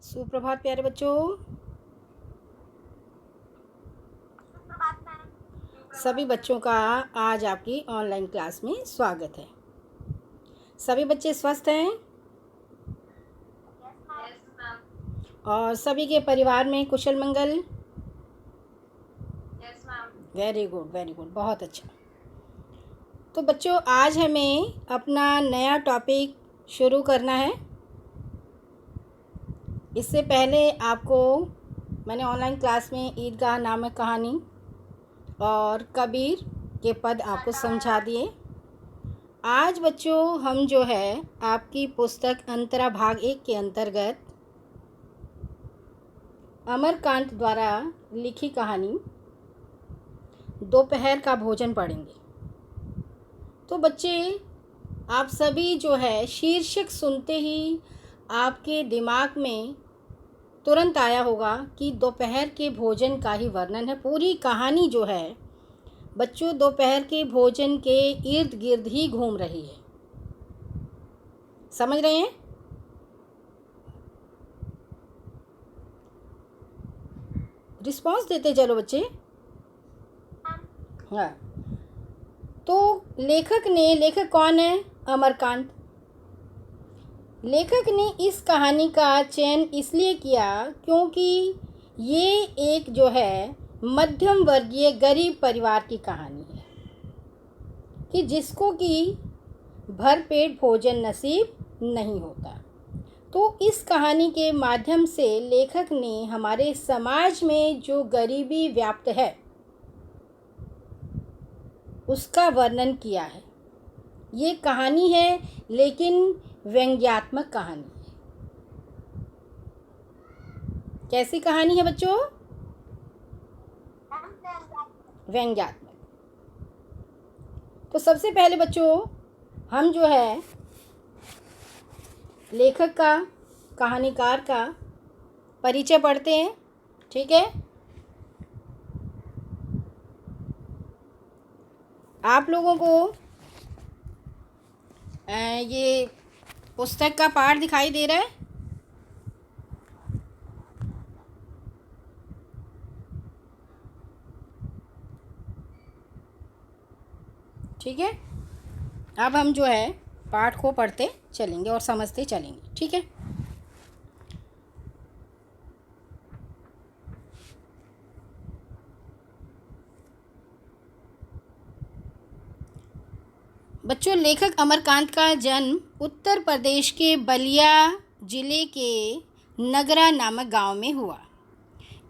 सुप्रभात प्यारे बच्चों। सभी बच्चों का आज आपकी ऑनलाइन क्लास में स्वागत है। सभी बच्चे स्वस्थ हैं और सभी के परिवार में कुशल मंगल। वेरी गुड, वेरी गुड, बहुत अच्छा। तो बच्चों, आज हमें अपना नया टॉपिक शुरू करना है। इससे पहले आपको मैंने ऑनलाइन क्लास में ईदगाह नामक कहानी और कबीर के पद आपको समझा दिए। आज बच्चों हम जो है आपकी पुस्तक अंतरा भाग 1 के अंतर्गत अमरकांत द्वारा लिखी कहानी दोपहर का भोजन पढ़ेंगे। तो बच्चे, आप सभी जो है शीर्षक सुनते ही आपके दिमाग में तुरंत आया होगा कि दोपहर के भोजन का ही वर्णन है। पूरी कहानी जो है बच्चों दोपहर के भोजन के इर्द गिर्द ही घूम रही है। समझ रहे हैं? रिस्पॉन्स देते चलो बच्चे। हाँ, तो लेखक कौन है? अमरकांत। लेखक ने इस कहानी का चयन इसलिए किया क्योंकि ये एक जो है मध्यम वर्गीय गरीब परिवार की कहानी है कि जिसको कि भरपेट भोजन नसीब नहीं होता। तो इस कहानी के माध्यम से लेखक ने हमारे समाज में जो गरीबी व्याप्त है उसका वर्णन किया है। ये कहानी है लेकिन व्यंग्यात्मक कहानी है। कैसी कहानी है बच्चों? व्यंग्यात्मक। तो सबसे पहले बच्चों हम जो है लेखक का, कहानीकार का परिचय पढ़ते हैं। ठीक है? आप लोगों को ये पुस्तक का पाठ दिखाई दे रहा है? ठीक है, अब हम जो है पाठ को पढ़ते चलेंगे और समझते चलेंगे। ठीक है? बच्चों, लेखक अमरकांत का जन्म उत्तर प्रदेश के बलिया जिले के नगरा नामक गांव में हुआ।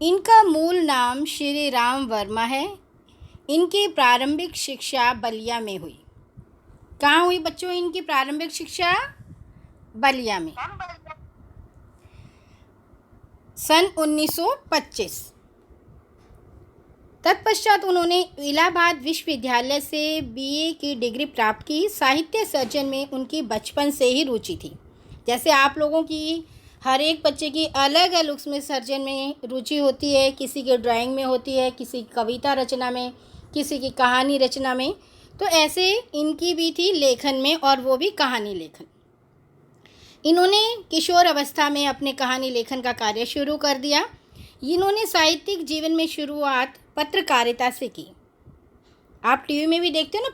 इनका मूल नाम श्री राम वर्मा है। इनकी प्रारंभिक शिक्षा बलिया में हुई। कहाँ हुई बच्चों इनकी प्रारंभिक शिक्षा? बलिया में, सन 1925। तत्पश्चात उन्होंने इलाहाबाद विश्वविद्यालय से बीए की डिग्री प्राप्त की। साहित्य सर्जन में उनकी बचपन से ही रुचि थी। जैसे आप लोगों की हर एक बच्चे की अलग अलग उसमें सर्जन में रुचि होती है। किसी की ड्राइंग में होती है, किसी की कविता रचना में, किसी की कहानी रचना में। तो ऐसे इनकी भी थी लेखन में, और वो भी कहानी लेखन। इन्होंने किशोर अवस्था में अपने कहानी लेखन का कार्य शुरू कर दिया। इन्होंने साहित्यिक जीवन में शुरुआत पत्रकारिता से की। आप टीवी में भी देखते हो ना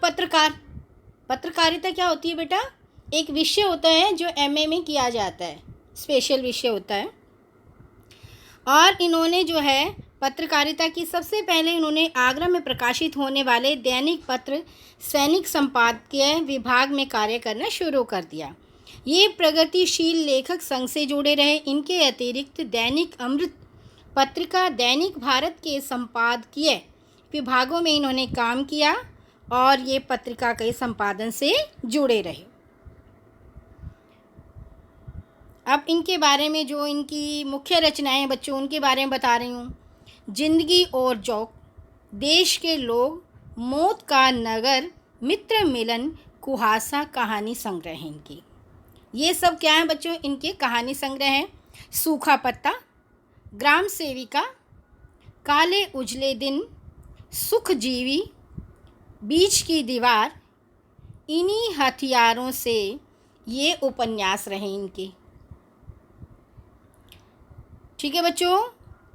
पत्रकारिता क्या होती है बेटा? एक विषय होता है जो एमए में किया जाता है, स्पेशल विषय होता है। और इन्होंने जो है पत्रकारिता की सबसे पहले इन्होंने आगरा में प्रकाशित होने वाले दैनिक पत्र सैनिक संपादकीय विभाग में कार्य करना शुरू कर दिया। ये प्रगतिशील लेखक संघ से जुड़े रहे। इनके अतिरिक्त दैनिक अमृत पत्रिका, दैनिक भारत के संपादकीय विभागों में इन्होंने काम किया और ये पत्रिका के संपादन से जुड़े रहे। अब इनके बारे में जो इनकी मुख्य रचनाएं हैं बच्चों, उनके बारे में बता रही हूँ। जिंदगी और जौक, देश के लोग, मौत का नगर, मित्र मिलन, कुहासा कहानी संग्रह है इनकी। ये सब क्या है बच्चों? इनके कहानी संग्रह हैं। सूखा पत्ता, ग्राम सेविका, काले उजले दिन, सुखजीवी, बीच की दीवार, इन्हीं हथियारों से ये उपन्यास रहे इनके। ठीक है बच्चों,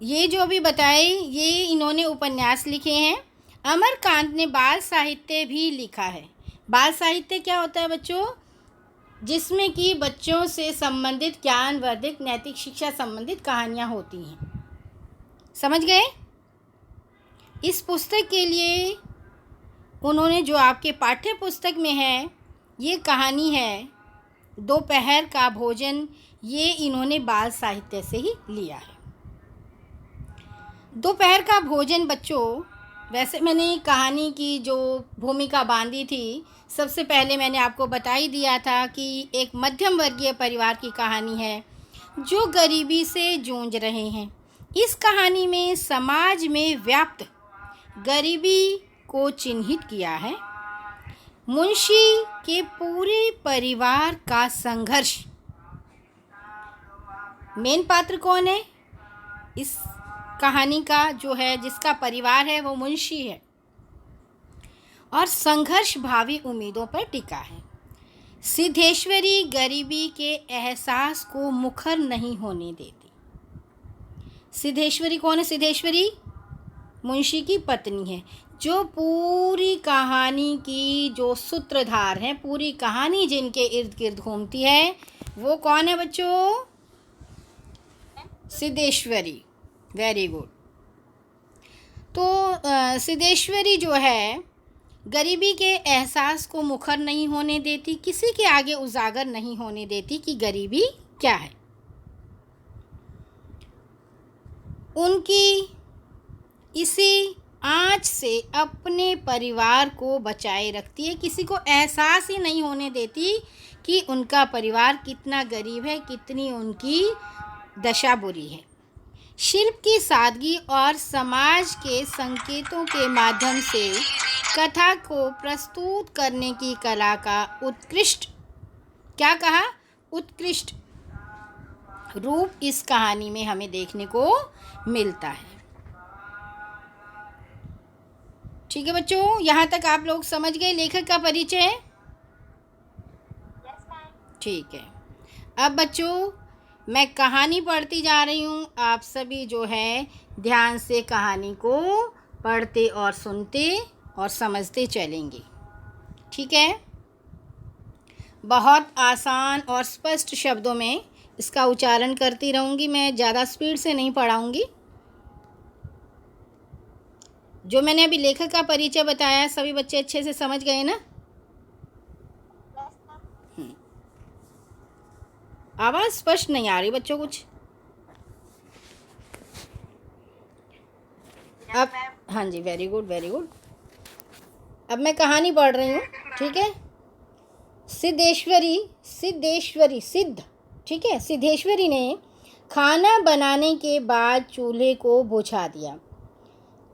ये जो अभी बताए ये इन्होंने उपन्यास लिखे हैं। अमरकांत ने बाल साहित्य भी लिखा है। बाल साहित्य क्या होता है बच्चों? जिसमें कि बच्चों से संबंधित ज्ञानवर्धक नैतिक शिक्षा संबंधित कहानियाँ होती हैं। समझ गए? इस पुस्तक के लिए उन्होंने जो आपके पाठ्य पुस्तक में है ये कहानी है दोपहर का भोजन, ये इन्होंने बाल साहित्य से ही लिया है। दोपहर का भोजन बच्चों, वैसे मैंने कहानी की जो भूमिका बांधी थी, सबसे पहले मैंने आपको बता ही दिया था कि एक मध्यम वर्गीय परिवार की कहानी है जो गरीबी से जूझ रहे हैं। इस कहानी में समाज में व्याप्त गरीबी को चिन्हित किया है। मुंशी के पूरे परिवार का संघर्ष। मेन पात्र कौन है इस कहानी का? जो है जिसका परिवार है वो मुंशी है और संघर्ष भावी उम्मीदों पर टिका है। सिद्धेश्वरी गरीबी के एहसास को मुखर नहीं होने देती। सिद्धेश्वरी कौन है? सिद्धेश्वरी मुंशी की पत्नी है, जो पूरी कहानी की जो सूत्रधार है, पूरी कहानी जिनके इर्द गिर्द घूमती है, वो कौन है बच्चों? सिद्धेश्वरी। Very good. तो सिद्धेश्वरी जो है गरीबी के एहसास को मुखर नहीं होने देती, किसी के आगे उजागर नहीं होने देती कि गरीबी क्या है। उनकी इसी आँच से अपने परिवार को बचाए रखती है, किसी को एहसास ही नहीं होने देती कि उनका परिवार कितना गरीब है, कितनी उनकी दशा बुरी है। शिल्प की सादगी और समाज के संकेतों के माध्यम से कथा को प्रस्तुत करने की कला का उत्कृष्ट, क्या कहा? उत्कृष्ट रूप इस कहानी में हमें देखने को मिलता है। ठीक है बच्चों, यहाँ तक आप लोग समझ गए लेखक का परिचय? ठीक है। अब बच्चों मैं कहानी पढ़ती जा रही हूँ, आप सभी जो है ध्यान से कहानी को पढ़ते और सुनते और समझते चलेंगे। ठीक है? बहुत आसान और स्पष्ट शब्दों में इसका उच्चारण करती रहूँगी, मैं ज़्यादा स्पीड से नहीं पढ़ाऊँगी। जो मैंने अभी लेखक का परिचय बताया सभी बच्चे अच्छे से समझ गए ना? आवाज़ स्पष्ट नहीं आ रही बच्चों कुछ? अब हाँ जी, वेरी गुड वेरी गुड। अब मैं कहानी पढ़ रही हूँ। ठीक है? सिद्ध, ठीक है, सिद्धेश्वरी ने खाना बनाने के बाद चूल्हे को बुझा दिया।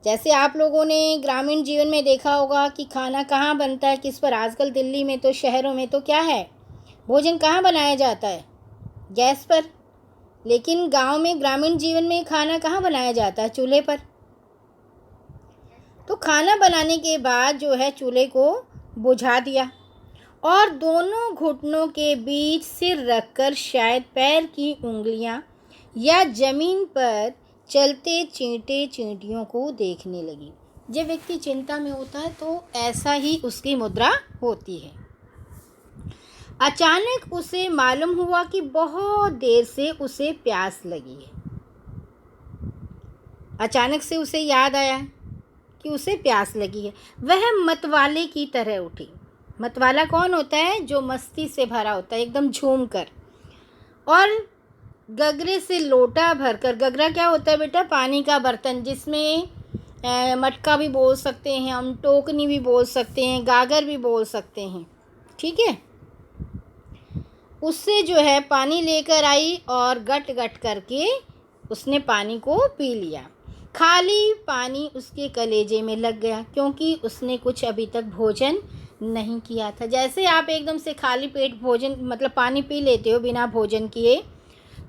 जैसे आप लोगों ने ग्रामीण जीवन में देखा होगा कि खाना कहाँ बनता है, किस पर। आजकल दिल्ली में तो, शहरों में तो क्या है, भोजन कहाँ बनाया जाता है? गैस पर। लेकिन गांव में, ग्रामीण जीवन में खाना कहाँ बनाया जाता है? चूल्हे पर। तो खाना बनाने के बाद जो है चूल्हे को बुझा दिया और दोनों घुटनों के बीच सिर रखकर शायद पैर की उंगलियां या जमीन पर चलते चींटे चींटियों को देखने लगी। जब व्यक्ति चिंता में होता है तो ऐसा ही उसकी मुद्रा होती है। अचानक उसे मालूम हुआ कि बहुत देर से उसे प्यास लगी है। अचानक से उसे याद आया कि उसे प्यास लगी है। वह मतवाले की तरह उठी। मतवाला कौन होता है? जो मस्ती से भरा होता है, एकदम झूम कर। और गगरे से लोटा भरकर, गगरा क्या होता है बेटा? पानी का बर्तन, जिसमें मटका भी बोल सकते हैं हम, टोकनी भी बोल सकते हैं, गागर भी बोल सकते हैं। ठीक है? उससे जो है पानी लेकर आई और गट गट करके उसने पानी को पी लिया। खाली पानी उसके कलेजे में लग गया, क्योंकि उसने कुछ अभी तक भोजन नहीं किया था। जैसे आप एकदम से खाली पेट भोजन, मतलब पानी पी लेते हो बिना भोजन किए,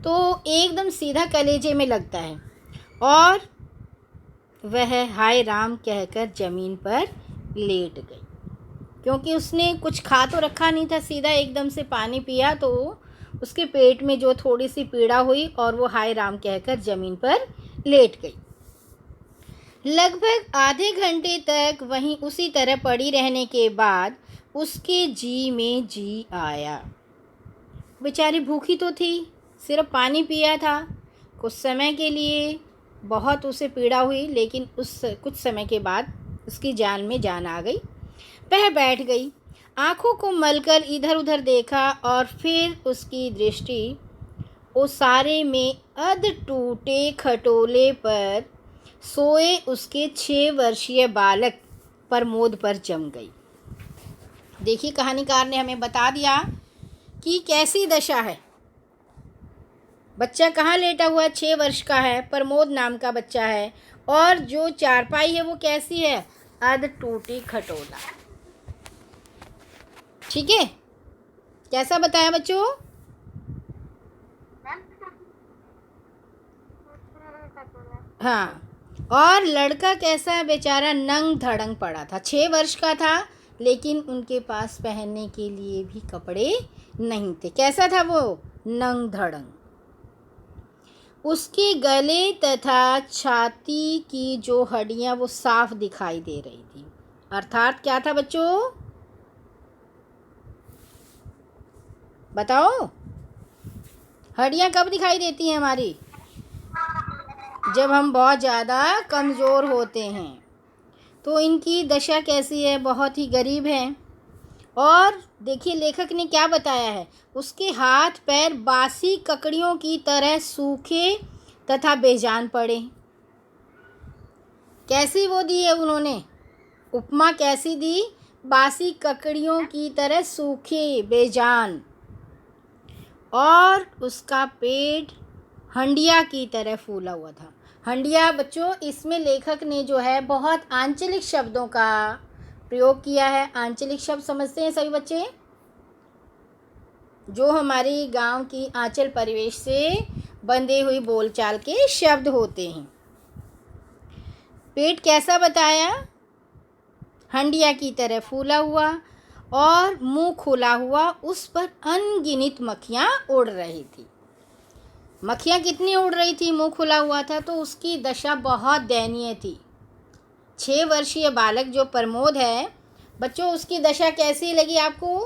तो एकदम सीधा कलेजे में लगता है। और वह हाय राम कहकर ज़मीन पर लेट गई, क्योंकि उसने कुछ खा तो रखा नहीं था, सीधा एकदम से पानी पिया तो उसके पेट में जो थोड़ी सी पीड़ा हुई और वो हाय राम कहकर ज़मीन पर लेट गई। लगभग आधे घंटे तक वहीं उसी तरह पड़ी रहने के बाद उसके जी में जी आया। बेचारी भूखी तो थी, सिर्फ पानी पिया था। कुछ समय के लिए बहुत उसे पीड़ा हुई, लेकिन उस कुछ समय के बाद उसकी जान में जान आ गई। वह बैठ गई, आँखों को मलकर इधर उधर देखा और फिर उसकी दृष्टि ओसारे में अध टूटे खटोले पर सोए उसके 6 वर्षीय बालक प्रमोद पर जम गई। देखिए, कहानीकार ने हमें बता दिया कि कैसी दशा है। बच्चा कहाँ लेटा हुआ है, 6 वर्ष का है, प्रमोद नाम का बच्चा है, और जो चारपाई है वो कैसी है, अध टूटी खटोला। ठीक है, कैसा बताया बच्चों? हाँ, और लड़का कैसा है, बेचारा नंग धड़ंग पड़ा था। 6 वर्ष का था, लेकिन उनके पास पहनने के लिए भी कपड़े नहीं थे। कैसा था वो, नंग धड़ंग। उसके गले तथा छाती की जो हड्डियां वो साफ दिखाई दे रही थी। अर्थात क्या था बच्चों, बताओ? हड्डियां कब दिखाई देती हैं हमारी? जब हम बहुत ज़्यादा कमज़ोर होते हैं। तो इनकी दशा कैसी है, बहुत ही गरीब है। और देखिए लेखक ने क्या बताया है, उसके हाथ पैर बासी ककड़ियों की तरह सूखे तथा बेजान पड़े। कैसी वो दी है उन्होंने उपमा, कैसी दी, बासी ककड़ियों की तरह सूखे बेजान, और उसका पेट हंडिया की तरह फूला हुआ था। हंडिया बच्चों, इसमें लेखक ने जो है बहुत आंचलिक शब्दों का प्रयोग किया है। आंचलिक शब्द समझते हैं सभी बच्चे, जो हमारी गांव की आंचल परिवेश से बंधे हुई बोलचाल के शब्द होते हैं। पेट कैसा बताया, हंडिया की तरह फूला हुआ, और मुंह खुला हुआ, उस पर अनगिनत मक्खियाँ उड़ रही थी। मक्खियाँ कितनी उड़ रही थी, मुंह खुला हुआ था, तो उसकी दशा बहुत दयनीय थी। 6 वर्षीय बालक जो प्रमोद है बच्चों, उसकी दशा कैसी लगी आपको?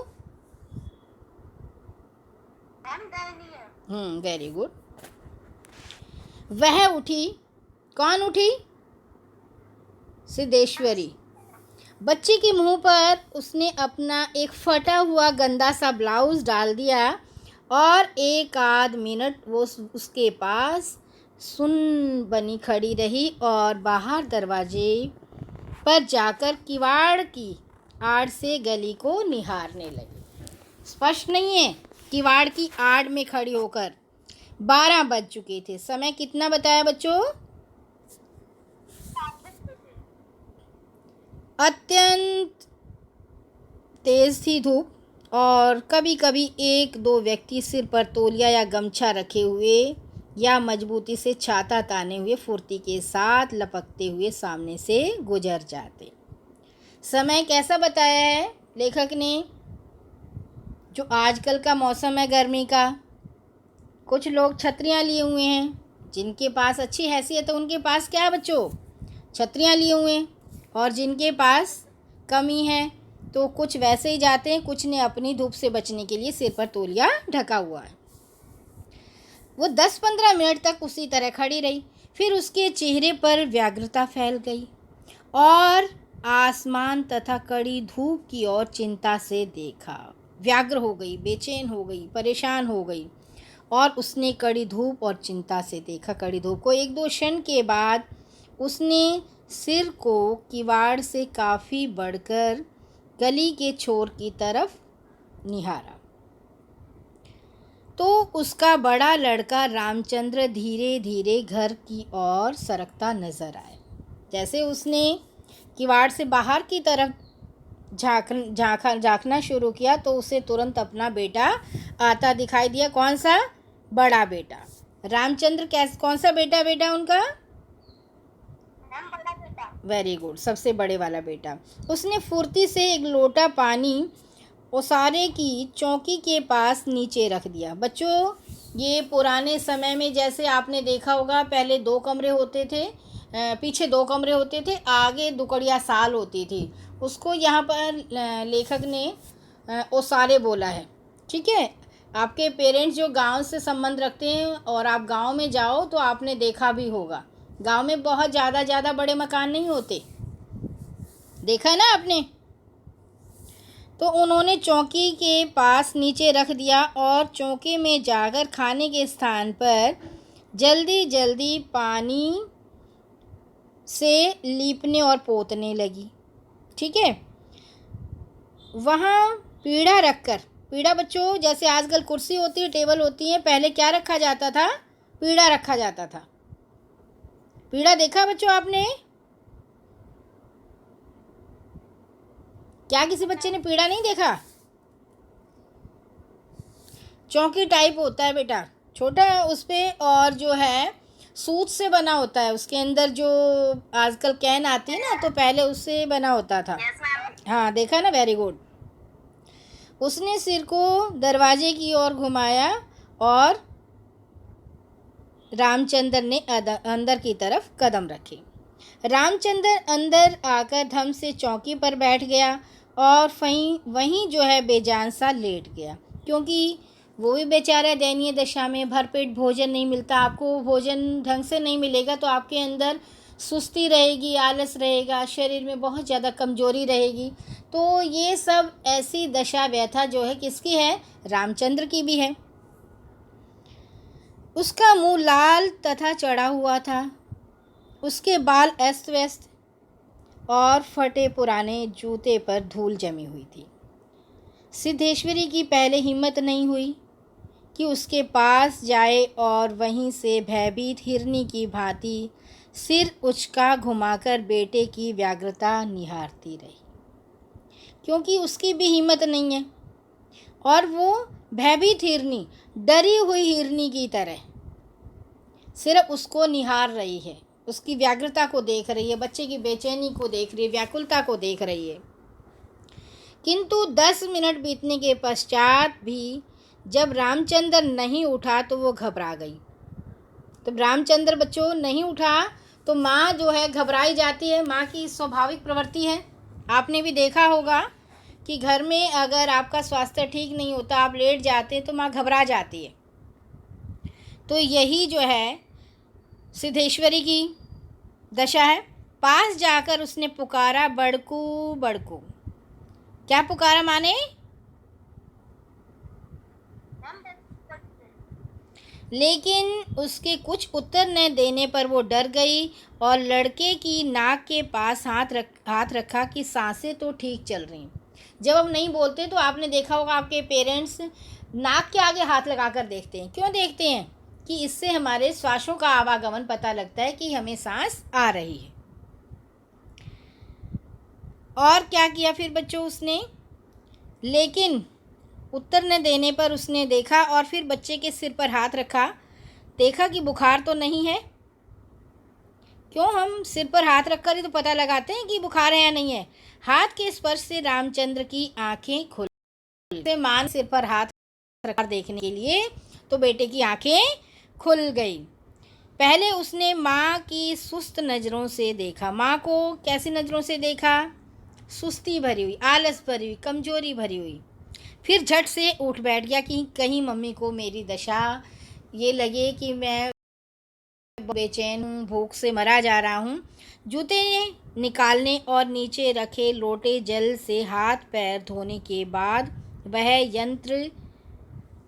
Very good. वह उठी, कौन उठी? सिद्धेश्वरी। बच्चे के मुंह पर उसने अपना एक फटा हुआ गंदा सा ब्लाउज डाल दिया, और 1 आध मिनट वो उसके पास सुन बनी खड़ी रही, और बाहर दरवाजे पर जाकर किवाड़ की आड़ से गली को निहारने लगी। स्पष्ट नहीं है, किवाड़ की आड़ में खड़ी होकर। 12 बज चुके थे। समय कितना बताया बच्चों? अत्यंत तेज थी धूप, और कभी कभी 1-2 व्यक्ति सिर पर तौलिया या गमछा रखे हुए या मजबूती से छाता ताने हुए फुर्ती के साथ लपकते हुए सामने से गुजर जाते। समय कैसा बताया है लेखक ने? जो आजकल का मौसम है गर्मी का, कुछ लोग छतरियाँ लिए हुए हैं, जिनके पास अच्छी हैसियत है उनके पास क्या है बच्चों, छतरियाँ लिए हुए हैं, और जिनके पास कमी है तो कुछ वैसे ही जाते हैं, कुछ ने अपनी धूप से बचने के लिए सिर पर तौलिया ढका हुआ है। वो 10-15 मिनट तक उसी तरह खड़ी रही, फिर उसके चेहरे पर व्यग्रता फैल गई, और आसमान तथा कड़ी धूप की ओर चिंता से देखा। व्यग्र हो गई, बेचैन हो गई, परेशान हो गई, और उसने कड़ी धूप और चिंता से देखा। कड़ी धूप को 1-2 क्षण के बाद उसने सिर को किवाड़ से काफ़ी बढ़कर गली के छोर की तरफ निहारा, तो उसका बड़ा लड़का रामचंद्र धीरे धीरे घर की ओर सरकता नजर आया। जैसे उसने किवाड़ से बाहर की तरफ झांकना शुरू किया, तो उसे तुरंत अपना बेटा आता दिखाई दिया। कौन सा? बड़ा बेटा रामचंद्र। कौन सा बेटा उनका? बड़ा बेटा। वेरी गुड, सबसे बड़े वाला बेटा। उसने फुर्ती से एक लोटा पानी ओसारे की चौकी के पास नीचे रख दिया। बच्चों, ये पुराने समय में जैसे आपने देखा होगा, पहले 2 कमरे होते थे, पीछे 2 कमरे होते थे, आगे दुकड़िया साल होती थी। उसको यहाँ पर लेखक ने ओसारे बोला है। ठीक है, आपके पेरेंट्स जो गांव से संबंध रखते हैं और आप गांव में जाओ तो आपने देखा भी होगा, गांव में बहुत ज़्यादा बड़े मकान नहीं होते, देखा है ना आपने। तो उन्होंने चौकी के पास नीचे रख दिया और चौके में जाकर खाने के स्थान पर जल्दी जल्दी पानी से लीपने और पोतने लगी। ठीक है, वहाँ पीढ़ा रखकर, पीढ़ा बच्चों जैसे आजकल कुर्सी होती है, टेबल होती है, पहले क्या रखा जाता था? पीढ़ा रखा जाता था। पीढ़ा देखा बच्चों आपने? क्या किसी बच्चे ने पीढ़ा नहीं देखा? चौकी टाइप होता है बेटा, छोटा है उस पर, और जो है सूत से बना होता है। उसके अंदर जो आजकल कैन आती है ना, तो पहले उससे बना होता था। हाँ देखा ना, वेरी गुड। उसने सिर को दरवाजे की ओर घुमाया और रामचंद्र ने अंदर की तरफ कदम रखे। रामचंद्र अंदर आकर धम से चौकी पर बैठ गया और वहीं जो है बेजान सा लेट गया, क्योंकि वो भी बेचारा दयनीय दशा में, भरपेट भोजन नहीं मिलता। आपको भोजन ढंग से नहीं मिलेगा तो आपके अंदर सुस्ती रहेगी, आलस रहेगा, शरीर में बहुत ज़्यादा कमजोरी रहेगी। तो ये सब ऐसी दशा व्यथा जो है किसकी है? रामचंद्र की भी है। उसका मुंह लाल तथा चढ़ा हुआ था, उसके बाल अस्त व्यस्त और फटे पुराने जूते पर धूल जमी हुई थी। सिद्धेश्वरी की पहले हिम्मत नहीं हुई कि उसके पास जाए और वहीं से भयभीत हिरनी की भांति सिर उचका घुमाकर बेटे की व्यग्रता निहारती रही, क्योंकि उसकी भी हिम्मत नहीं है और वो भयभीत हिरनी, डरी हुई हिरनी की तरह सिर्फ उसको निहार रही है, उसकी व्यग्रता को देख रही है, बच्चे की बेचैनी को देख रही है, व्याकुलता को देख रही है। किंतु 10 मिनट बीतने के पश्चात भी जब रामचंद्र नहीं उठा तो वो घबरा गई। तो रामचंद्र बच्चों नहीं उठा तो माँ जो है घबराई जाती है, माँ की स्वाभाविक प्रवृत्ति है। आपने भी देखा होगा कि घर में अगर आपका स्वास्थ्य ठीक नहीं होता, आप लेट जाते हैं तो माँ घबरा जाती है। तो यही जो है सिद्धेश्वरी की दशा है। पास जाकर उसने पुकारा, बड़कू बड़कू। क्या पुकारा माने? लेकिन उसके कुछ उत्तर न देने पर वो डर गई और लड़के की नाक के पास हाथ रखा कि सांसें तो ठीक चल रही। जब हम नहीं बोलते तो आपने देखा होगा आपके पेरेंट्स नाक के आगे हाथ लगा कर देखते हैं। क्यों देखते हैं? कि इससे हमारे श्वासों का आवागमन पता लगता है कि हमें सांस आ रही है। और क्या किया फिर बच्चों उसने? लेकिन उत्तर न देने पर उसने देखा और फिर बच्चे के सिर पर हाथ रखा, देखा कि बुखार तो नहीं है। क्यों हम सिर पर हाथ रखकर ही तो पता लगाते हैं कि बुखार है या नहीं है। हाथ के स्पर्श से रामचंद्र की आंखें खुल गई। मां सिर पर हाथ रखकर देखने के लिए तो बेटे की आंखें खुल गई। पहले उसने माँ की सुस्त नज़रों से देखा। माँ को कैसी नज़रों से देखा? सुस्ती भरी हुई, आलस भरी हुई, कमजोरी भरी हुई। फिर झट से उठ बैठ गया कि कहीं मम्मी को मेरी दशा ये लगे कि मैं बेचैन हूँ, भूख से मरा जा रहा हूँ। जूते निकालने और नीचे रखे लोटे जल से हाथ पैर धोने के बाद वह यंत्र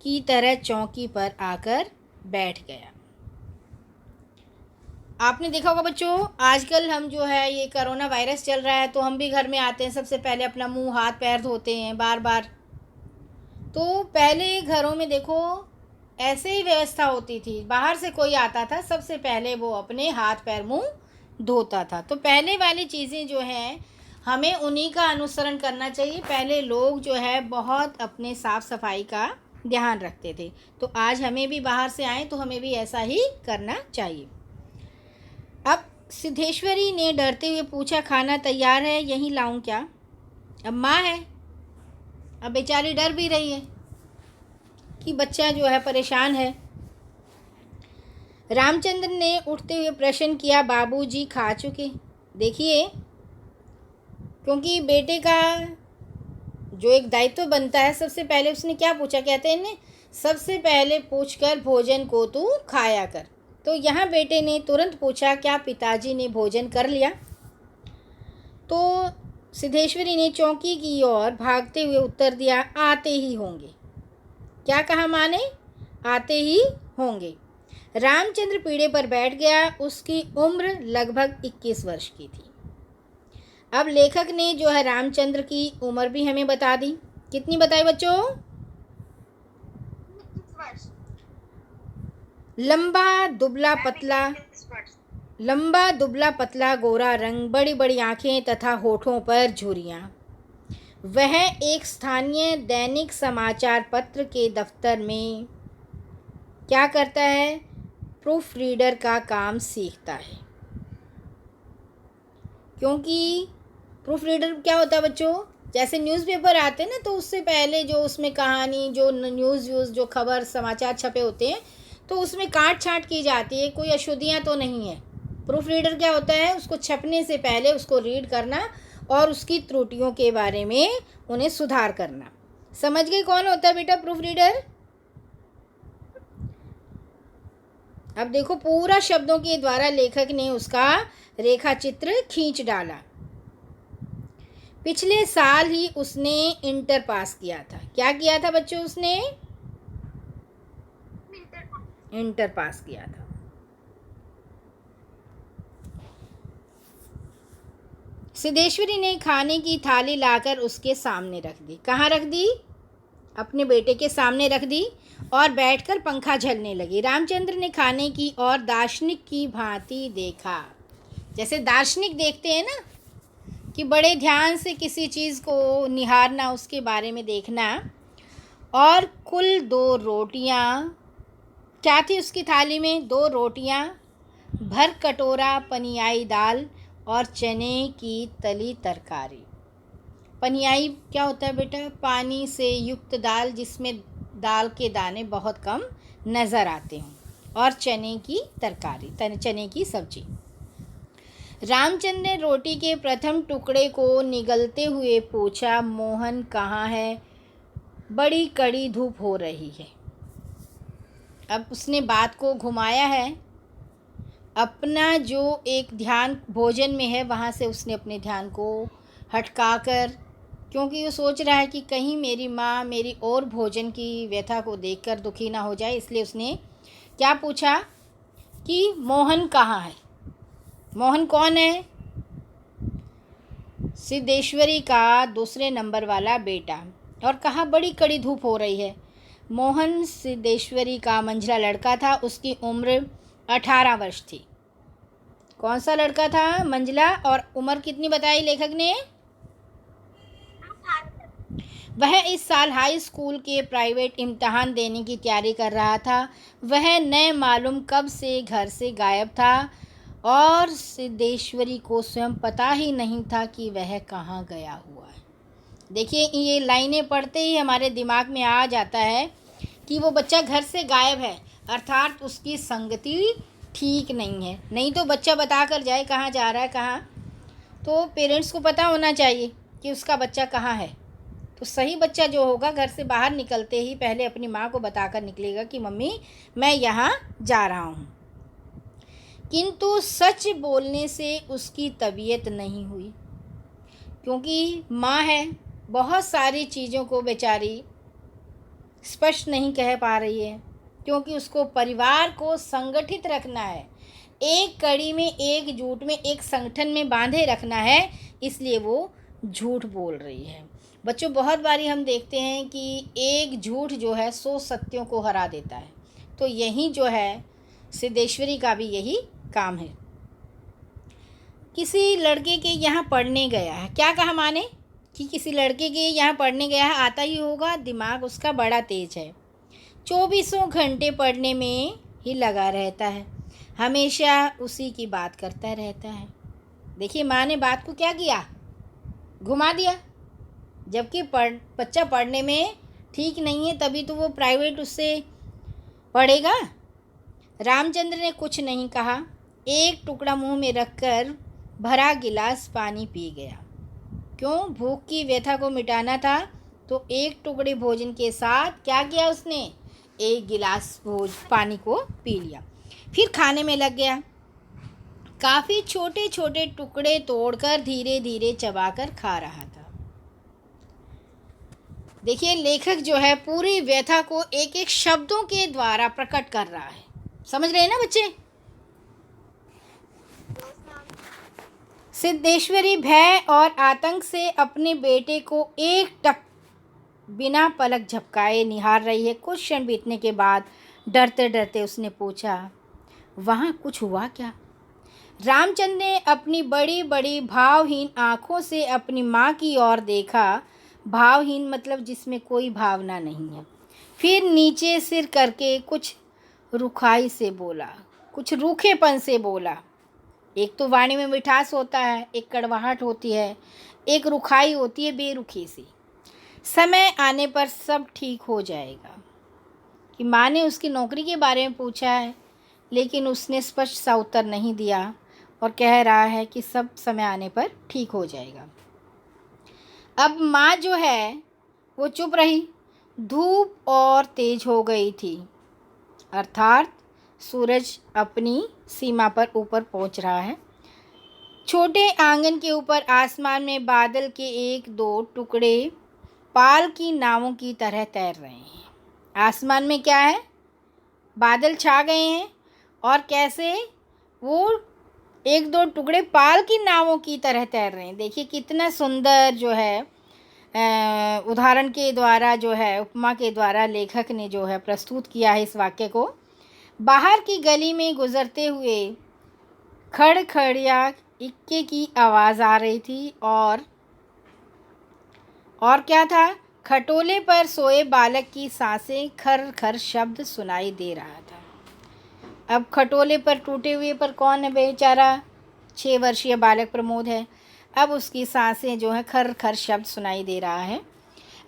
की तरह चौकी पर आकर बैठ गया। आपने देखा होगा बच्चों, आजकल हम जो है ये कोरोना वायरस चल रहा है तो हम भी घर में आते हैं, सबसे पहले अपना मुंह हाथ पैर धोते हैं बार बार। तो पहले घरों में देखो ऐसे ही व्यवस्था होती थी, बाहर से कोई आता था सबसे पहले वो अपने हाथ पैर मुंह धोता था। तो पहले वाली चीज़ें जो हैं हमें उन्हीं का अनुसरण करना चाहिए। पहले लोग जो है बहुत अपने साफ़ सफाई का ध्यान रखते थे, तो आज हमें भी बाहर से आए तो हमें भी ऐसा ही करना चाहिए। अब सिद्धेश्वरी ने डरते हुए पूछा, खाना तैयार है, यहीं लाऊं क्या? अब माँ है अब बेचारी डर भी रही है कि बच्चा जो है परेशान है। रामचंद्र ने उठते हुए प्रश्न किया, बाबूजी खा चुके? देखिए, क्योंकि बेटे का जो एक दायित्व बनता है, सबसे पहले उसने क्या पूछा, कहते हैं ना, सबसे पहले पूछकर भोजन को तू खाया कर। तो यहाँ बेटे ने तुरंत पूछा, क्या पिताजी ने भोजन कर लिया? तो सिद्धेश्वरी ने चौकी की ओर भागते हुए उत्तर दिया, आते ही होंगे। क्या कहा माँ ने? आते ही होंगे। रामचंद्र पीढ़े पर बैठ गया। उसकी उम्र लगभग 21 वर्ष की थी। अब लेखक ने जो है रामचंद्र की उम्र भी हमें बता दी। कितनी बताई बच्चों? लंबा दुबला पतला गोरा रंग, बड़ी बड़ी आंखें तथा होठों पर झुर्रियाँ। वह एक स्थानीय दैनिक समाचार पत्र के दफ्तर में क्या करता है? प्रूफ रीडर का काम सीखता है। क्योंकि प्रूफ रीडर क्या होता है बच्चों? जैसे न्यूज़पेपर आते हैं ना, तो उससे पहले जो उसमें कहानी, जो न्यूज़ जो खबर समाचार छपे होते हैं, तो उसमें काट छाँट की जाती है, कोई अशुद्धियाँ तो नहीं है। प्रूफ रीडर क्या होता है? उसको छपने से पहले उसको रीड करना और उसकी त्रुटियों के बारे में उन्हें सुधार करना। समझ गए कौन होता है बेटा प्रूफ रीडर? अब देखो, पूरा शब्दों के द्वारा लेखक ने उसका रेखा चित्र खींच डाला। पिछले साल ही उसने इंटर पास किया था। क्या किया था बच्चों? उसने इंटर पास किया था। सिद्धेश्वरी ने खाने की थाली लाकर उसके सामने रख दी। कहाँ रख दी? अपने बेटे के सामने रख दी और बैठकर पंखा झलने लगी। रामचंद्र ने खाने की और दार्शनिक की भांति देखा। जैसे दार्शनिक देखते हैं ना, कि बड़े ध्यान से किसी चीज़ को निहारना, उसके बारे में देखना। और कुल 2 रोटियां क्या थी उसकी थाली में? 2 रोटियां, भर कटोरा पनियाई दाल और चने की तली तरकारी। पनियाई क्या होता है बेटा? पानी से युक्त दाल, जिसमें दाल के दाने बहुत कम नज़र आते हों, और चने की तरकारी, चने की सब्जी। रामचंद्र ने रोटी के प्रथम टुकड़े को निगलते हुए पूछा, मोहन कहाँ है? बड़ी कड़ी धूप हो रही है। अब उसने बात को घुमाया है। अपना जो एक ध्यान भोजन में है, वहाँ से उसने अपने ध्यान को हटकाकर, क्योंकि वो सोच रहा है कि कहीं मेरी माँ मेरी और भोजन की व्यथा को देखकर दुखी ना हो जाए, इसलिए उसने क्या पूछा कि मोहन कहाँ है? मोहन कौन है? सिद्धेश्वरी का दूसरे नंबर वाला बेटा। और कहा बड़ी कड़ी धूप हो रही है। मोहन सिद्धेश्वरी का मंझला लड़का था। उसकी उम्र 18 वर्ष थी। कौन सा लड़का था? मंझला। और उम्र कितनी बताई लेखक ने? वह इस साल हाई स्कूल के प्राइवेट इम्तिहान देने की तैयारी कर रहा था। वह न मालूम कब से घर से गायब था और सिद्धेश्वरी को स्वयं पता ही नहीं था कि वह कहाँ गया हुआ है। देखिए, ये लाइनें पढ़ते ही हमारे दिमाग में आ जाता है कि वो बच्चा घर से गायब है, अर्थात उसकी संगति ठीक नहीं है। नहीं तो बच्चा बता कर जाए कहाँ जा रहा है, कहाँ, तो पेरेंट्स को पता होना चाहिए कि उसका बच्चा कहाँ है। तो सही बच्चा जो होगा, घर से बाहर निकलते ही पहले अपनी माँ को बताकर निकलेगा कि मम्मी मैं यहाँ जा रहा हूँ। किंतु सच बोलने से उसकी तबीयत नहीं हुई, क्योंकि माँ है, बहुत सारी चीज़ों को बेचारी स्पष्ट नहीं कह पा रही है, क्योंकि उसको परिवार को संगठित रखना है, एक कड़ी में, एक जुट में, एक संगठन में बांधे रखना है, इसलिए वो झूठ बोल रही है। बच्चों, बहुत बारी हम देखते हैं कि एक झूठ जो है 100 सत्यों को हरा देता है। तो यही जो है सिद्धेश्वरी का भी यही काम है। किसी लड़के के यहाँ पढ़ने गया है। क्या कहा माँ ने? कि किसी लड़के के यहाँ पढ़ने गया है। आता ही होगा, दिमाग उसका बड़ा तेज है, 24 घंटे पढ़ने में ही लगा रहता है, हमेशा उसी की बात करता रहता है। देखिए, माँ ने बात को क्या किया? घुमा दिया। जबकि बच्चा पढ़ने में ठीक नहीं है, तभी तो वो प्राइवेट उससे पढ़ेगा। रामचंद्र ने कुछ नहीं कहा, एक टुकड़ा मुंह में रखकर भरा गिलास पानी पी गया। क्यों? भूख की व्यथा को मिटाना था, तो एक टुकड़े भोजन के साथ क्या किया उसने? एक गिलास पानी को पी लिया। फिर खाने में लग गया। काफ़ी छोटे छोटे टुकड़े तोड़कर धीरे धीरे चबाकर खा रहा था। देखिए, लेखक जो है पूरी व्यथा को एक एक शब्दों के द्वारा प्रकट कर रहा है। समझ रहे हैं ना बच्चे? सिद्धेश्वरी भय और आतंक से अपने बेटे को एकटक बिना पलक झपकाए निहार रही है। कुछ क्षण बीतने के बाद डरते डरते उसने पूछा, वहाँ कुछ हुआ क्या? रामचंद्र ने अपनी बड़ी बड़ी भावहीन आँखों से अपनी माँ की ओर देखा। भावहीन मतलब जिसमें कोई भावना नहीं है। फिर नीचे सिर करके कुछ रुखाई से बोला, कुछ रूखेपन से बोला। एक तो वाणी में मिठास होता है, एक कड़वाहट होती है, एक रुखाई होती है बेरुखी सी। समय आने पर सब ठीक हो जाएगा। कि माँ ने उसकी नौकरी के बारे में पूछा है, लेकिन उसने स्पष्ट सा उत्तर नहीं दिया और कह रहा है कि सब समय आने पर ठीक हो जाएगा। अब माँ जो है वो चुप रही। धूप और तेज हो गई थी, अर्थात सूरज अपनी सीमा पर ऊपर पहुँच रहा है। छोटे आंगन के ऊपर आसमान में बादल के एक दो टुकड़े पाल की नावों की तरह तैर रहे हैं। आसमान में क्या है? बादल छा गए हैं। और कैसे? वो एक दो टुकड़े पाल की नावों की तरह तैर रहे हैं। देखिए कितना सुंदर जो है उदाहरण के द्वारा जो है, उपमा के द्वारा लेखक ने जो है प्रस्तुत किया है इस वाक्य को। बाहर की गली में गुजरते हुए खड़खड़िया इक्के की आवाज़ आ रही थी और क्या था? खटोले पर सोए बालक की सांसें खर खर शब्द सुनाई दे रहा था। अब खटोले पर टूटे हुए पर कौन है बेचारा? 6 वर्षीय बालक प्रमोद है। अब उसकी सांसें जो है खर खर शब्द सुनाई दे रहा है।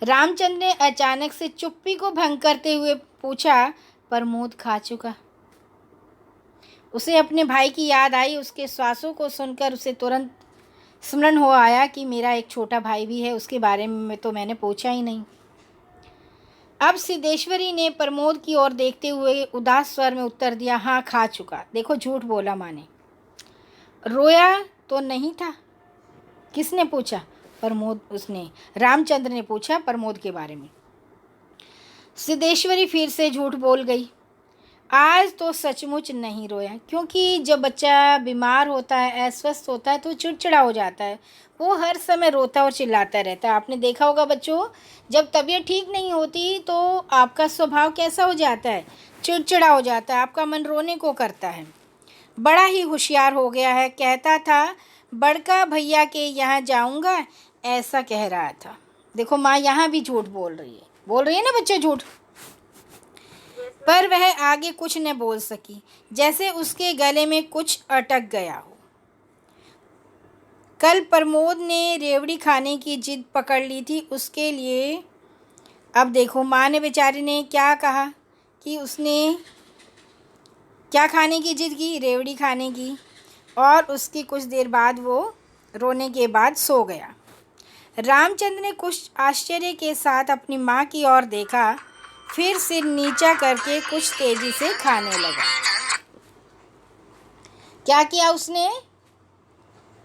रामचंद्र ने अचानक से चुप्पी को भंग करते हुए पूछा, प्रमोद खा चुका? उसे अपने भाई की याद आई। उसके श्वासों को सुनकर उसे तुरंत स्मरण हो आया कि मेरा एक छोटा भाई भी है, उसके बारे में तो मैंने पूछा ही नहीं। अब सिद्धेश्वरी ने प्रमोद की ओर देखते हुए उदास स्वर में उत्तर दिया, हाँ खा चुका। देखो झूठ बोला माँ ने। रोया तो नहीं था? किसने पूछा? प्रमोद। उसने, रामचंद्र ने पूछा प्रमोद के बारे में। सिद्धेश्वरी फिर से झूठ बोल गई। आज तो सचमुच नहीं रोया, क्योंकि जब बच्चा बीमार होता है, अस्वस्थ होता है, तो चिड़चिड़ा हो जाता है। वो हर समय रोता और चिल्लाता रहता है। आपने देखा होगा बच्चों, जब तबीयत ठीक नहीं होती तो आपका स्वभाव कैसा हो जाता है? चिड़चिड़ा हो जाता है, आपका मन रोने को करता है। बड़ा ही होशियार हो गया है, कहता था बड़का भैया के यहाँ जाऊँगा, ऐसा कह रहा था। देखो माँ यहाँ भी झूठ बोल रही है ना बच्चे, झूठ। पर वह आगे कुछ न बोल सकी, जैसे उसके गले में कुछ अटक गया हो। कल प्रमोद ने रेवड़ी खाने की जिद पकड़ ली थी उसके लिए। अब देखो माँ ने बेचारी ने क्या कहा कि उसने क्या खाने की जिद की? रेवड़ी खाने की। और उसकी कुछ देर बाद वो रोने के बाद सो गया। रामचंद्र ने कुछ आश्चर्य के साथ अपनी माँ की ओर देखा, फिर सिर नीचा करके कुछ तेजी से खाने लगा। क्या किया उसने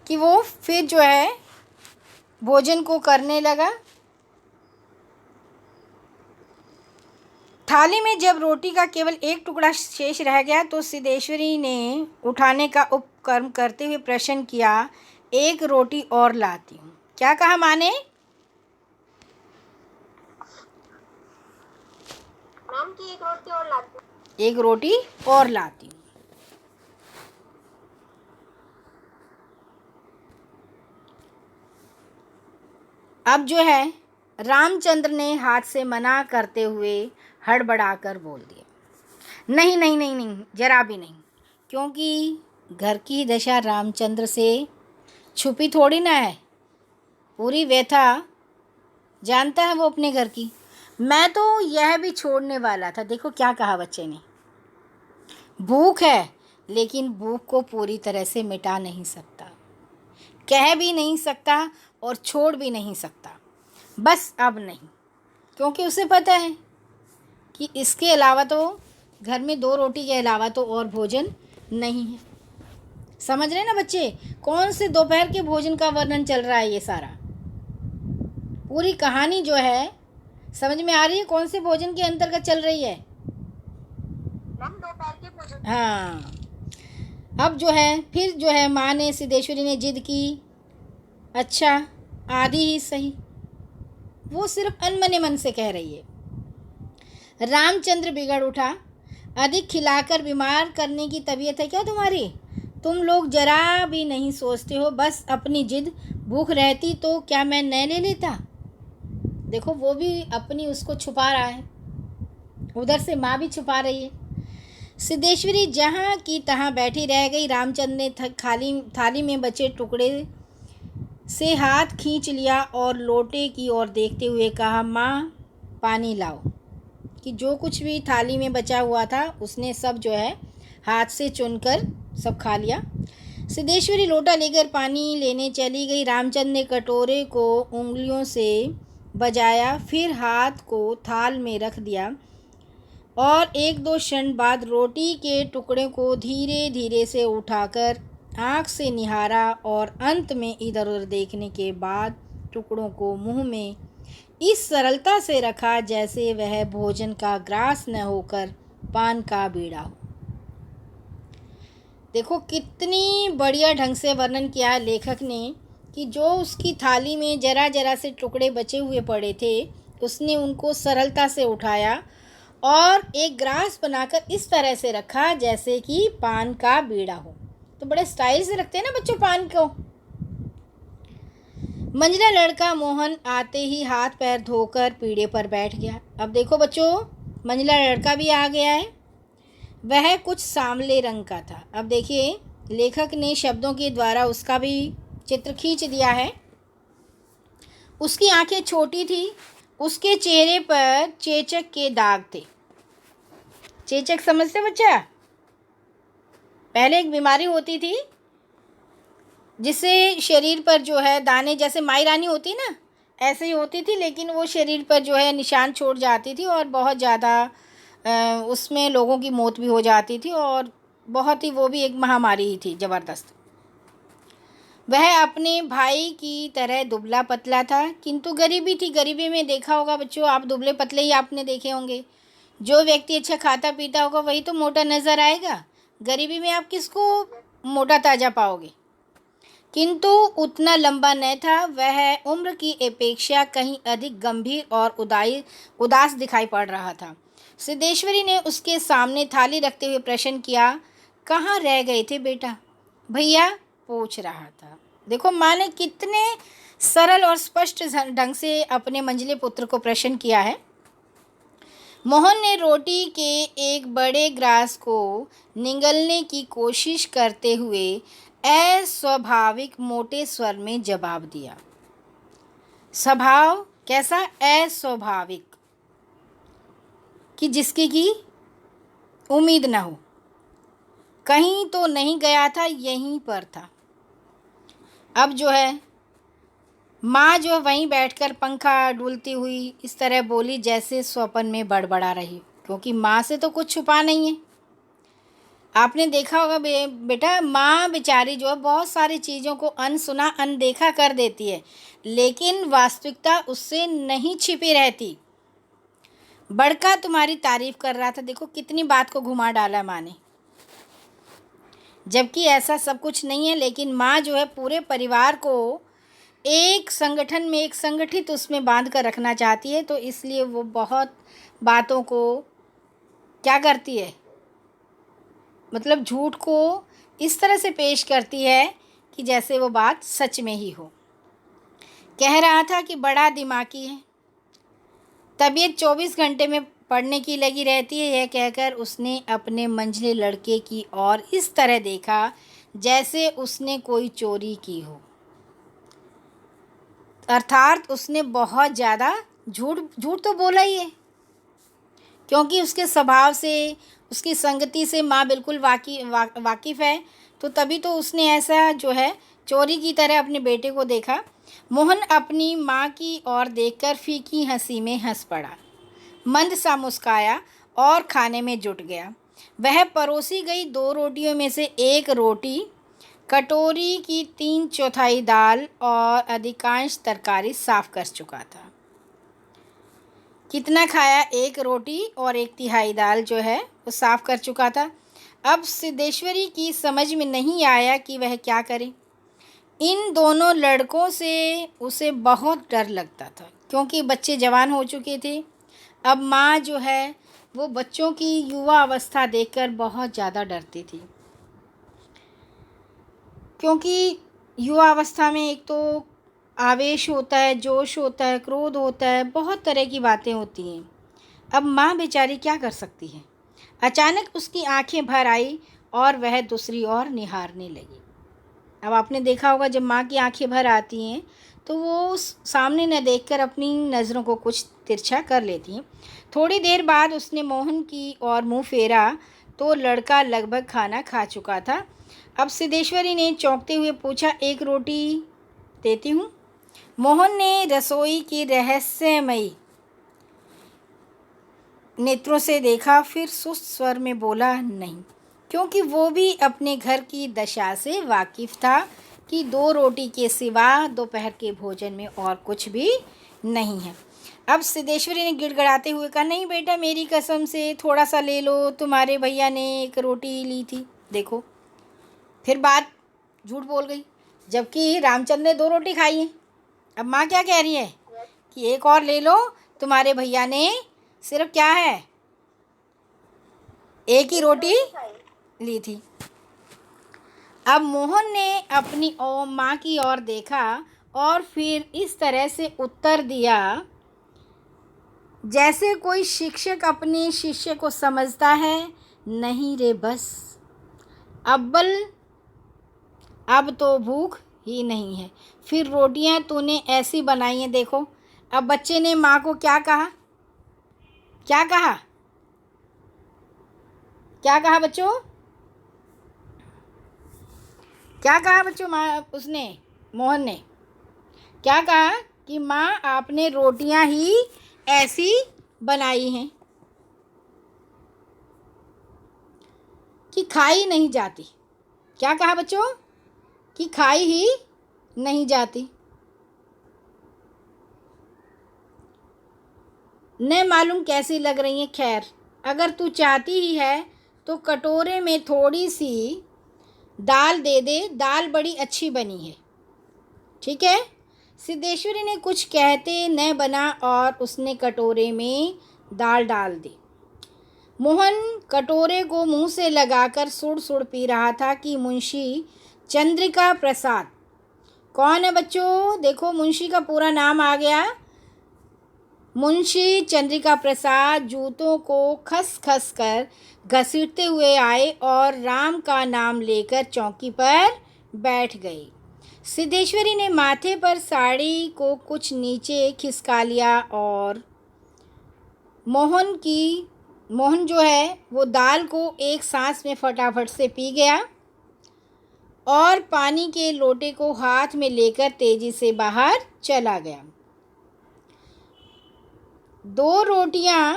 कि वो फिर जो है भोजन को करने लगा। थाली में जब रोटी का केवल एक टुकड़ा शेष रह गया तो सिद्धेश्वरी ने उठाने का उपक्रम करते हुए प्रश्न किया, एक रोटी और लाती हूँ। क्या कहा माँ ने? मैम की एक रोटी और लाती हूँ। एक रोटी और लाती हूँ। अब जो है रामचंद्र ने हाथ से मना करते हुए हड़बड़ाकर बोल दिया, नहीं नहीं नहीं नहीं, जरा भी नहीं। क्योंकि घर की दशा रामचंद्र से छुपी थोड़ी ना है। पूरी व्यथा जानता है वो अपने घर की। मैं तो यह भी छोड़ने वाला था। देखो क्या कहा बच्चे ने, भूख है लेकिन भूख को पूरी तरह से मिटा नहीं सकता, कह भी नहीं सकता और छोड़ भी नहीं सकता, बस अब नहीं, क्योंकि उसे पता है कि इसके अलावा तो घर में 2 रोटी के अलावा तो और भोजन नहीं है। समझ रहे हैं ना बच्चे, कौन से दोपहर के भोजन का वर्णन चल रहा है? ये सारा पूरी कहानी जो है समझ में आ रही है कौन से भोजन के अंतर्गत चल रही है? मैम दोपहर के भोजन। हाँ। अब जो है फिर जो है माँ ने, सिद्धेश्वरी ने जिद की, अच्छा आधी ही सही, वो सिर्फ अनमने मन से कह रही है। रामचंद्र बिगड़ उठा, अधिक खिलाकर बीमार करने की तबीयत है क्या तुम्हारी? तुम लोग जरा भी नहीं सोचते हो, बस अपनी जिद। भूख रहती तो क्या मैं न ले लेता? देखो वो भी अपनी उसको छुपा रहा है, उधर से माँ भी छुपा रही है। सिद्धेश्वरी जहाँ की तहाँ बैठी रह गई। रामचंद्र ने थाली में बचे टुकड़े से हाथ खींच लिया और लोटे की ओर देखते हुए कहा, माँ पानी लाओ। कि जो कुछ भी थाली में बचा हुआ था उसने सब जो है हाथ से चुनकर सब खा लिया। सिद्धेश्वरी लोटा लेकर पानी लेने चली गई। रामचंद्र ने कटोरे को उंगलियों से बजाया, फिर हाथ को थाल में रख दिया और 1-2 क्षण बाद रोटी के टुकड़े को धीरे धीरे से उठाकर आँख से निहारा और अंत में इधर उधर देखने के बाद टुकड़ों को मुंह में इस सरलता से रखा जैसे वह भोजन का ग्रास न होकर पान का बीड़ा हो। देखो कितनी बढ़िया ढंग से वर्णन किया है लेखक ने कि जो उसकी थाली में जरा जरा से टुकड़े बचे हुए पड़े थे उसने उनको सरलता से उठाया और एक ग्रास बनाकर इस तरह से रखा जैसे कि पान का बीड़ा हो। तो बड़े स्टाइल से रखते हैं ना बच्चों पान को। मंझला लड़का मोहन आते ही हाथ पैर धोकर पीढ़े पर बैठ गया। अब देखो बच्चों, मंझला लड़का भी आ गया है। वह कुछ सांवले रंग का था। अब देखिए लेखक ने शब्दों के द्वारा उसका भी चित्र खींच दिया है। उसकी आंखें छोटी थी, उसके चेहरे पर चेचक के दाग थे। चेचक समझते बच्चा? पहले एक बीमारी होती थी जिससे शरीर पर जो है दाने, जैसे माई रानी होती ना ऐसे ही होती थी, लेकिन वो शरीर पर जो है निशान छोड़ जाती थी और बहुत ज़्यादा उसमें लोगों की मौत भी हो जाती थी और बहुत ही वो भी एक महामारी ही थी ज़बरदस्त। वह अपने भाई की तरह दुबला पतला था, किंतु गरीबी थी। गरीबी में देखा होगा बच्चों, आप दुबले पतले ही आपने देखे होंगे। जो व्यक्ति अच्छा खाता पीता होगा वही तो मोटा नज़र आएगा। गरीबी में आप किसको मोटा ताज़ा पाओगे? किंतु उतना लंबा न था। वह उम्र की अपेक्षा कहीं अधिक गंभीर और उदास दिखाई पड़ रहा था। सिद्धेश्वरी ने उसके सामने थाली रखते हुए प्रश्न किया, कहाँ रह गए थे बेटा? भैया पूछ रहा था। देखो माँ ने कितने सरल और स्पष्ट ढंग से अपने मंझले पुत्र को प्रश्न किया है। मोहन ने रोटी के एक बड़े ग्रास को निगलने की कोशिश करते हुए अस्वाभाविक मोटे स्वर में जवाब दिया। स्वभाव कैसा? अस्वाभाविक, कि जिसकी की उम्मीद न हो। कहीं तो नहीं गया था, यहीं पर था। अब जो है माँ जो वहीं बैठकर पंखा डुलती हुई इस तरह बोली जैसे स्वप्न में बड़बड़ा रही, क्योंकि माँ से तो कुछ छुपा नहीं है। आपने देखा होगा बेटा, माँ बेचारी जो है बहुत सारी चीज़ों को अनसुना अनदेखा कर देती है, लेकिन वास्तविकता उससे नहीं छिपी रहती। बड़का तुम्हारी तारीफ कर रहा था, देखो कितनी बात को घुमा डाला माँ ने, जबकि ऐसा सब कुछ नहीं है। लेकिन माँ जो है पूरे परिवार को एक संगठन में, एक संगठित उसमें बांध कर रखना चाहती है, तो इसलिए वो बहुत बातों को क्या करती है, मतलब झूठ को इस तरह से पेश करती है कि जैसे वो बात सच में ही हो। कह रहा था कि बड़ा दिमागी है, तबीयत 24 घंटे में पढ़ने की लगी रहती है। यह कहकर उसने अपने मंझले लड़के की ओर इस तरह देखा जैसे उसने कोई चोरी की हो। अर्थात उसने बहुत ज़्यादा झूठ झूठ तो बोला ही है, क्योंकि उसके स्वभाव से, उसकी संगति से माँ बिल्कुल वाकिफ़ है, तो तभी तो उसने ऐसा जो है चोरी की तरह अपने बेटे को देखा। मोहन अपनी माँ की ओर देखकर फीकी हंसी में हंस पड़ा, मंद सा मुस्काया और खाने में जुट गया। वह परोसी गई 2 रोटियों में से 1 रोटी, कटोरी की 3/4 दाल और अधिकांश तरकारी साफ कर चुका था। कितना खाया? 1 रोटी और 1/3 दाल जो है वो साफ कर चुका था। अब सिद्धेश्वरी की समझ में नहीं आया कि वह क्या करे। इन दोनों लड़कों से उसे बहुत डर लगता था, क्योंकि बच्चे जवान हो चुके थे। अब माँ जो है वो बच्चों की युवा अवस्था देखकर बहुत ज़्यादा डरती थी, क्योंकि युवा अवस्था में एक तो आवेश होता है, जोश होता है, क्रोध होता है, बहुत तरह की बातें होती हैं। अब माँ बेचारी क्या कर सकती है। अचानक उसकी आंखें भर आई और वह दूसरी ओर निहारने लगी। अब आपने देखा होगा जब माँ की आंखें भर आती हैं तो वो सामने न देखकर अपनी नज़रों को कुछ तिरछा कर लेती हैं। थोड़ी देर बाद उसने मोहन की ओर मुँह फेरा तो लड़का लगभग खाना खा चुका था। अब सिद्धेश्वरी ने चौंकते हुए पूछा, 1 रोटी देती हूँ। मोहन ने रसोई की रहस्यमयी नेत्रों से देखा, फिर सुस्त स्वर में बोला, नहीं, क्योंकि वो भी अपने घर की दशा से वाकिफ़ था कि 2 रोटी के सिवा दोपहर के भोजन में और कुछ भी नहीं है। अब सिद्धेश्वरी ने गिड़गिड़ाते हुए कहा, नहीं बेटा, मेरी कसम से थोड़ा सा ले लो, तुम्हारे भैया ने 1 रोटी ली थी। देखो, फिर बात झूठ बोल गई, जबकि रामचंद्र ने 2 रोटी खाई हैं। अब माँ क्या कह रही है कि 1 और ले लो, तुम्हारे भैया ने सिर्फ क्या है 1 ही रोटी ली थी। अब मोहन ने अपनी माँ की ओर देखा और फिर इस तरह से उत्तर दिया जैसे कोई शिक्षक अपने शिष्य को समझता है, नहीं रे बस, अब तो भूख ही नहीं है। फिर रोटियां तूने ऐसी बनाई हैं, देखो। अब बच्चे ने माँ को क्या कहा? क्या कहा? क्या कहा बच्चों? क्या कहा बच्चों? मोहन ने क्या कहा कि माँ आपने रोटियां ही ऐसी बनाई हैं कि खाई नहीं जाती। क्या कहा बच्चों? कि खाई ही नहीं जाती। न मालूम कैसी लग रही है। खैर, अगर तू चाहती ही है तो कटोरे में थोड़ी सी दाल दे दे, दाल बड़ी अच्छी बनी है, ठीक है। सिद्धेश्वरी ने कुछ कहते न बना और उसने कटोरे में दाल डाल दी। मोहन कटोरे को मुंह से लगाकर सुड़ सुड़ पी रहा था कि मुंशी चंद्रिका प्रसाद। कौन है बच्चों? देखो, मुंशी का पूरा नाम आ गया। मुंशी चंद्रिका प्रसाद जूतों को खस खस कर घसीटते हुए आए और राम का नाम लेकर चौकी पर बैठ गए। सिद्धेश्वरी ने माथे पर साड़ी को कुछ नीचे खिसका लिया और मोहन जो है वो दाल को एक सांस में फटाफट से पी गया और पानी के लोटे को हाथ में लेकर तेजी से बाहर चला गया। 2 रोटियां,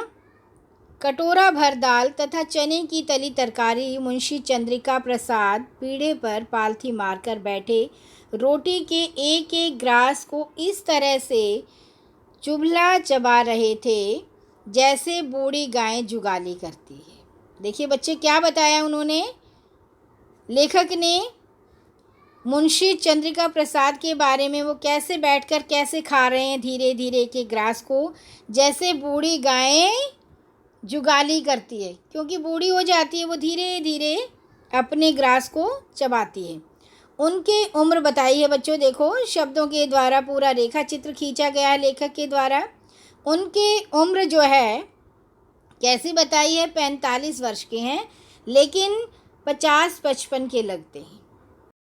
कटोरा भर दाल तथा चने की तली तरकारी मुंशी चंद्रिका प्रसाद पीढ़े पर पालथी मारकर बैठे रोटी के एक एक ग्रास को इस तरह से चुभला चबा रहे थे जैसे बूढ़ी गाय जुगाली करती है। देखिए बच्चे, क्या बताया उन्होंने, लेखक ने मुंशी चंद्रिका प्रसाद के बारे में। वो कैसे बैठकर कैसे खा रहे हैं धीरे धीरे के ग्रास को, जैसे बूढ़ी गायें जुगाली करती है, क्योंकि बूढ़ी हो जाती है, वो धीरे धीरे अपने ग्रास को चबाती है। उनकी उम्र बताई है बच्चों, देखो शब्दों के द्वारा पूरा रेखा चित्र खींचा गया है लेखक के द्वारा। उनकी उम्र जो है कैसी बताई है, 45 वर्ष के हैं, लेकिन 50-55 के लगते हैं।